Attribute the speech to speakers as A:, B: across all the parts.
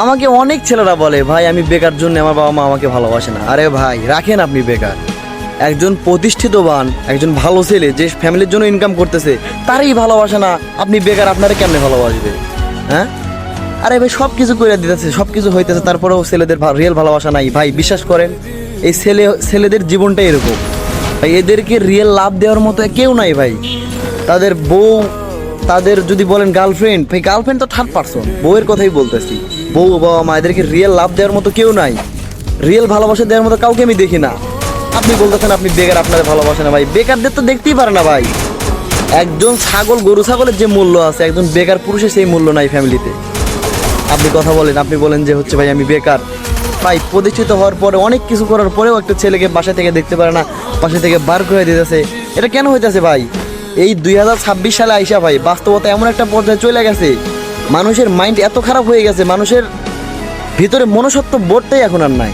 A: আমাকে অনেক ছেলেরা বলে ভাই আমি বেকার জন্য আমার বাবা মা আমাকে ভালোবাসে না। আরে ভাই রাখেন আপনি বেকার, একজন প্রতিষ্ঠিতবান একজন ভালো ছেলে যে ফ্যামিলির জন্য ইনকাম করতেছে তারই ভালোবাসে না, আপনি বেকার আপনারা কেমনে ভালোবাসবে? হ্যাঁ আরে ভাই সব কিছু করে দিতেছে, সব কিছু হইতেছে, তারপরেও ছেলেদের রিয়েল ভালোবাসা নাই। ভাই বিশ্বাস করেন এই ছেলেদের জীবনটা এরকম ভাই, এদেরকে রিয়েল লাভ দেওয়ার মতো কেউ নাই ভাই। তাদের বউ, তাদের যদি বলেন গার্লফ্রেন্ড, ভাই গার্লফ্রেন্ড তো থার্ড পার্সন, বউয়ের কথাই বলতেছি। বউ বাবা মা এদেরকে রিয়েল লাভ দেওয়ার মতো কেউ নাই, রিয়েল ভালোবাসা দেওয়ার মতো কাউকে আমি দেখি না। আপনি বলতেছেন আপনি বেকার, আপনাদের ভালোবাসে না। ভাই বেকারদের তো দেখতেই পারে না ভাই। একজন ছাগল, গরু ছাগলের যে মূল্য আছে একজন বেকার পুরুষের সেই মূল্য নাই ফ্যামিলিতে। আপনি কথা বলেন, আপনি বলেন যে হচ্ছে ভাই আমি বেকার। ভাই প্রতিষ্ঠিত হওয়ার পরে অনেক কিছু করার পরেও একটা ছেলেকে বাসা থেকে দেখতে পারে না, বাসা থেকে বার করে দিতেছে। এটা কেন হইতেছে ভাই? এই 2026 সালে আইসা ভাই বাস্তবতা এমন একটা পর্যায়ে চলে গেছে, মানুষের মাইন্ড এত খারাপ হয়ে গেছে, মানুষের ভিতরে মনুষ্যত্ব বোধটাই এখন আর নাই।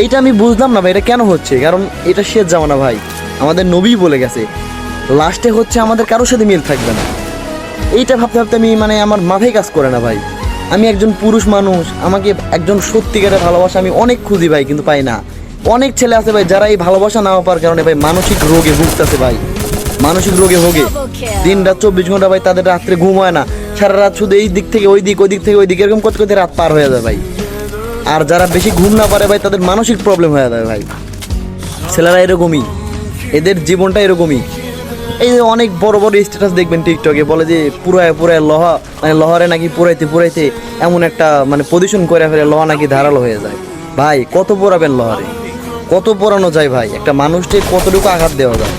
A: এইটা আমি বুঝলাম না ভাই, এটা কেন হচ্ছে? কারণ এটা শেষ জামানা ভাই, আমাদের নবী বলে গেছে লাস্টে হচ্ছে আমাদের কারোর সাথে মিল থাকবে না। এইটা ভাবতে ভাবতে আমি আমার মাথায় কাজ করে না ভাই। আমি একজন পুরুষ মানুষ, আমাকে একজন সত্যিকারের ভালোবাসা আমি অনেক খুঁজি ভাই, কিন্তু পাই না। অনেক ছেলে আছে ভাই যারা এই ভালোবাসা না পাওয়ার কারণে ভাই মানসিক রোগে ভুগতেছে ভাই, মানসিক রোগে ভোগে। দিন রাত 24 ঘন্টা ভাই তাদের রাত্রে ঘুম হয় না, সারা রাত শুধু এই দিক থেকে ওই দিক, ওই দিক থেকে ওই দিক, এরকম করতে করতে রাত পার হয়ে যায় ভাই। আর যারা বেশি ঘুম না পারে ভাই তাদের মানসিক প্রবলেম হয়ে যায় ভাই। ছেলেরা এরকমই, এদের জীবনটা এরকমই। এই যে অনেক বড় বড় স্ট্যাটাস দেখবেন টিকটকে, বলে যে পুরায় পুরায় লোহা, লোহারে নাকি পুরাইতে পুরাইতে এমন একটা পজিশন করে ফেলে লোহা নাকি ধারালো হয়ে যায়। ভাই কত পোড়াবেন লোহারে? কত পোড়ানো যায় ভাই? একটা মানুষকে কতটুকু আঘাত দেওয়া যায়?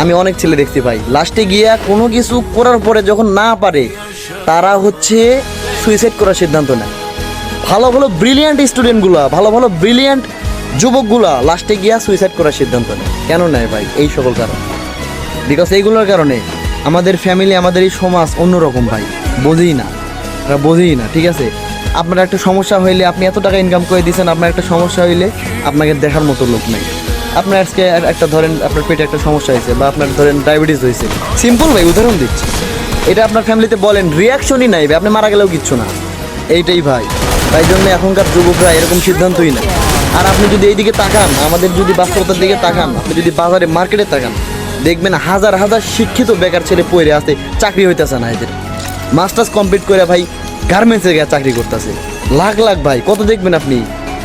A: আমি অনেক ছেলে দেখছি ভাই লাস্টে গিয়া কোনো কিছু করার পরে যখন না পারে তারা হচ্ছে সুইসাইড করার সিদ্ধান্ত নেয়। ভালো ভালো ব্রিলিয়ান্ট স্টুডেন্টগুলা, ভালো ভালো ব্রিলিয়ান্ট যুবকগুলা লাস্টে গিয়া সুইসাইড করার সিদ্ধান্ত নেয়। কেন নেয় ভাই? এই সকল কারণ, বিকজ এইগুলোর কারণে আমাদের ফ্যামিলি, আমাদের এই সমাজ অন্যরকম ভাই, বোঝেই না, তারা বোঝেই না। ঠিক আছে, আপনার একটা সমস্যা হইলে, আপনি এত টাকা ইনকাম করে দিয়েছেন, আপনার একটা সমস্যা হইলে আপনাকে দেখার মতো লোক নেই। আপনার আজকে একটা ধরেন আপনার পেটে একটা সমস্যা হয়েছে, বা আপনার ধরেন ডায়াবেটিস হয়েছে, সিম্পল ভাই উদাহরণ দিচ্ছি, এটা আপনার ফ্যামিলিতে বলেন রিয়াকশনই নাই ভাই, আপনি মারা গেলেও কিচ্ছু না। এইটাই ভাই, তাই জন্য এখনকার যুবকরা এরকম সিদ্ধান্তই না। আর আপনি যদি এইদিকে তাকান, আমাদের যদি বাস্তবতার দিকে তাকান, আপনি যদি বাজারে মার্কেটে তাকান, দেখবেন হাজার হাজার শিক্ষিত বেকার ছেলে পড়ে আছে, চাকরি হইতেছে না এদের। মাস্টার্স কমপ্লিট করে ভাই গার্মেন্টসে গিয়ে চাকরি করতেছে, লাখ লাখ ভাই। কত দেখবেন আপনি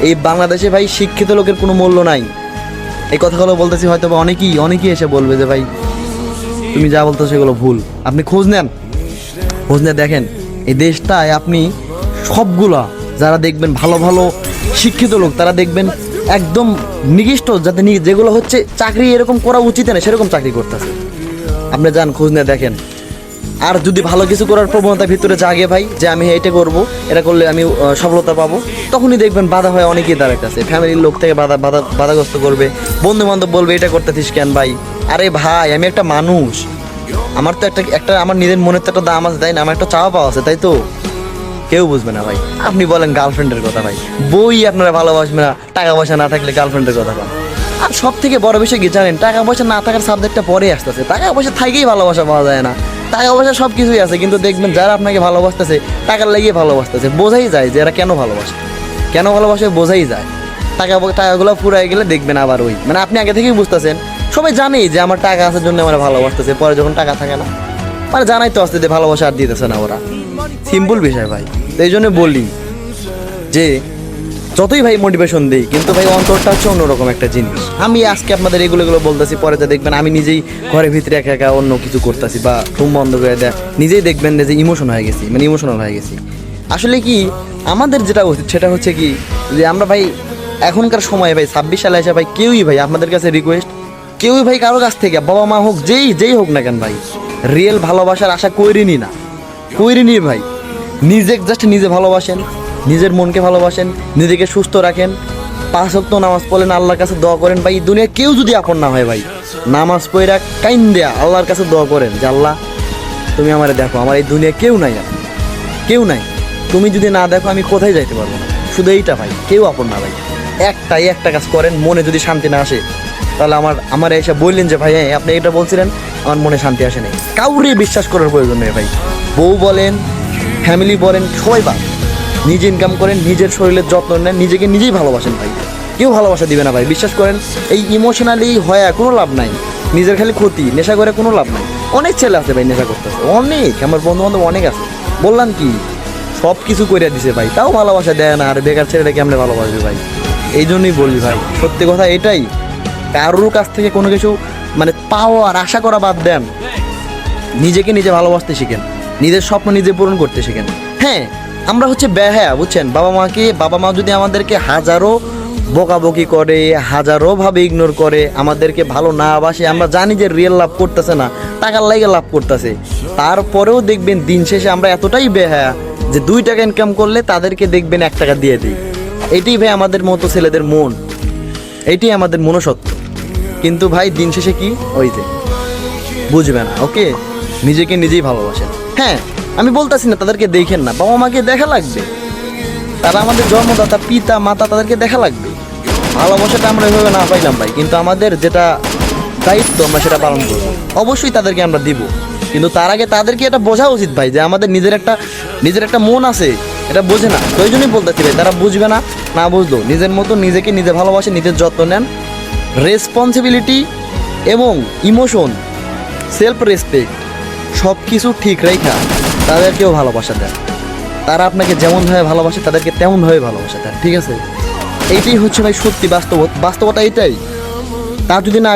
A: এই বাংলাদেশে ভাই শিক্ষিত লোকের কোনো মূল্য নাই। এই কথাগুলো বলতেছি হয়তো বা অনেকেই এসে বলবে যে ভাই তুমি যা বলতো সেগুলো ভুল। আপনি খোঁজ নেন, খোঁজ নিয়ে দেখেন এই দেশটায় আপনি সবগুলা যারা দেখবেন ভালো ভালো শিক্ষিত লোক, তারা দেখবেন একদম নিকৃষ্ট, যাতে যেগুলো হচ্ছে চাকরি এরকম করা উচিত না সেরকম চাকরি করতেছে। আপনি যান খোঁজ নিয়ে দেখেন। আর যদি ভালো কিছু করার প্রবণতা ভিতরে জাগে ভাই, যে আমি এটা করব, এটা করলে আমি সফলতা পাবো, তখনই দেখবেন বাধা হয় অনেকেই দাঁড়াইতেছে। ফ্যামিলির লোক থেকে বাধাগ্রস্ত করবে, বন্ধু বান্ধব বলবে এটা করতেছিস কেন ভাই? আরে ভাই আমি একটা মানুষ, আমার তো একটা আমার নিজের মনের তো একটা দাম আছে তাই না, আমার একটা চাওয়া পাওয়া আছে, তাই তো? কেউ বুঝবে না ভাই। আপনি বলেন গার্লফ্রেন্ডের কথা, ভাই বই আপনারা ভালোবাসবে না, টাকা পয়সা না থাকলে গার্লফ্রেন্ডের কথা বলেন। আর সব থেকে বড় বিষয় কি জানেন? টাকা পয়সা না থাকার সাবজেক্টটা পরে আসতেছে। টাকা পয়সা থাকেই ভালোবাসা পাওয়া যায় না, টাকা পয়সা সব কিছুই আছে, কিন্তু দেখবেন যারা আপনাকে ভালোবাসতেছে টাকার লাগিয়ে ভালোবাসতেছে, বোঝাই যায় যে এরা কেন ভালোবাসে বোঝাই যায়। টাকাগুলো ফুরাই গেলে দেখবেন আবার ওই আপনি আগে থেকেই বুঝতেছেন, সবাই জানেই যে আমার টাকা আসার জন্য আমার ভালোবাসতেছে, পরে যখন টাকা থাকে না জানাই তো আসতে যে ভালোবাসা আর দিতেছে না ওরা। সিম্পল বিষয় ভাই। এই জন্য বলি যে যতই ভাই মোটিভেশন দিই, কিন্তু ভাই অন্তরটা হচ্ছে অন্যরকম একটা জিনিস। আমি আজকে আপনাদের এগুলো বলতেছি, পরে তো দেখবেন আমি নিজেই ঘরের ভিতরে একা একা অন্য কিছু করতেছি, বা রুম বন্ধ করে দেয়, নিজেই দেখবেন যে ইমোশনাল হয়ে গেছি। আসলে কি আমাদের যেটা উচিত সেটা হচ্ছে কি, যে আমরা ভাই এখনকার সময়ে ভাই 26 সালে এসে ভাই কেউই ভাই আপনাদের কাছে রিকোয়েস্ট, কেউই ভাই কারো কাছ থেকে, বাবা মা হোক যেই হোক না কেন ভাই, রিয়েল ভালোবাসার আশা করিনি ভাই। নিজে ভালোবাসেন, নিজের মনকে ভালোবাসেন, নিজেকে সুস্থ রাখেন, 5 ওয়াক্ত নামাজ পড়েন, আল্লাহর কাছে দোয়া করেন। ভাই দুনিয়া কেউ যদি আপন না হয় ভাই, নামাজ পড়া কাইন দেয়া আল্লাহর কাছে দোয়া করেন যে আল্লাহ তুমি আমারে দেখো, আমার এই দুনিয়া কেউ নাই, তুমি যদি না দেখো আমি কোথায় যাইতে পারবো না। শুধু এইটা ভাই, কেউ আপন না ভাই। একটা কাজ করেন, মনে যদি শান্তি না আসে তাহলে আমার এসে বললেন যে ভাই হ্যাঁ আপনি এটা বলছিলেন, আমার মনে শান্তি আসে নাই। কাউরে বিশ্বাস করার প্রয়োজন নেই ভাই, বউ বলেন, ফ্যামিলি বলেন, সবাই নিজে ইনকাম করেন, নিজের শরীরের যত্ন নেন, নিজেকে নিজেই ভালোবাসেন ভাই। কেউ ভালোবাসা দিবে না ভাই, বিশ্বাস করেন। এই ইমোশনালি হয় কোনো লাভ নাই, নিজের খালি ক্ষতি, নেশা করে কোনো লাভ নাই। অনেক ছেলে আছে ভাই নেশা করতেছে, অনেক, আমার বন্ধু বান্ধব অনেক আছে। বললাম কি, সব কিছু করে দিছে ভাই, তাও ভালোবাসা দেয় না। আর বেকার ছেলেটা কেমনে ভালোবাসবে ভাই? এই জন্যই বলি ভাই, সত্যি কথা এটাই, কারোর কাছ থেকে কোনো কিছু মানে পাওয়ার আশা করা বাদ দেন, নিজেকে নিজে ভালোবাসতে শিখেন, নিজের স্বপ্ন নিজে পূরণ করতে শিখেন। হ্যাঁ, আমরা হচ্ছে বেহায়া, বুঝছেন? বাবা মা যদি আমাদেরকে হাজারো বকাবকি করে, হাজারো ভাবে ইগনোর করে, আমাদেরকে ভালো না বাসে, আমরা জানি যে রিয়েল লাভ করতেছে না, টাকার লাগে লাভ করতেছে, তারপরেও দেখবেন দিন শেষে আমরা এতটাই বেহায়া যে 2 টাকা ইনকাম করলে তাদেরকে দেখবেন 1 টাকা দিয়ে দিই। এটাই ভাই আমাদের মতো ছেলেদের মন, এইটাই আমাদের মনুষ্যত্ব। কিন্তু ভাই দিন শেষে কি, ওই যে বুঝবে না। ওকে, নিজেকে নিজেই ভালোবাসেন। হ্যাঁ, আমি বলতেছি না তাদেরকে দেখেন না, বাবা মাকে দেখা লাগবে, তারা আমাদের জন্মদাতা, পিতা মাতা, তাদেরকে দেখা লাগবে। ভালোবাসাটা আমরা এভাবে না পাইলাম ভাই, কিন্তু আমাদের যেটা দায়িত্ব আমরা সেটা পালন করবো, অবশ্যই তাদেরকে আমরা দিব। কিন্তু তার আগে তাদেরকে এটা বোঝা উচিত ভাই যে আমাদের নিজের একটা মন আছে, এটা বোঝে না। তো ওই জন্যই বলতেছি ভাই, তারা বুঝবে না, না বুঝলো নিজের মতো নিজেকে নিজে ভালোবাসে, নিজের যত্ন নেন, রেসপন্সিবিলিটি এবং ইমোশন, সেলফ রেসপেক্ট সব কিছু ঠিক রেখা তাদেরকেও ভালোবাসা দেন। তারা আপনাকে যেমনভাবে ভালোবাসে তাদেরকে তেমনভাবে ভালোবাসা দেন, ঠিক আছে? এইটাই হচ্ছে ভাই সত্যি বাস্তবতা, এটাই। তা যদি না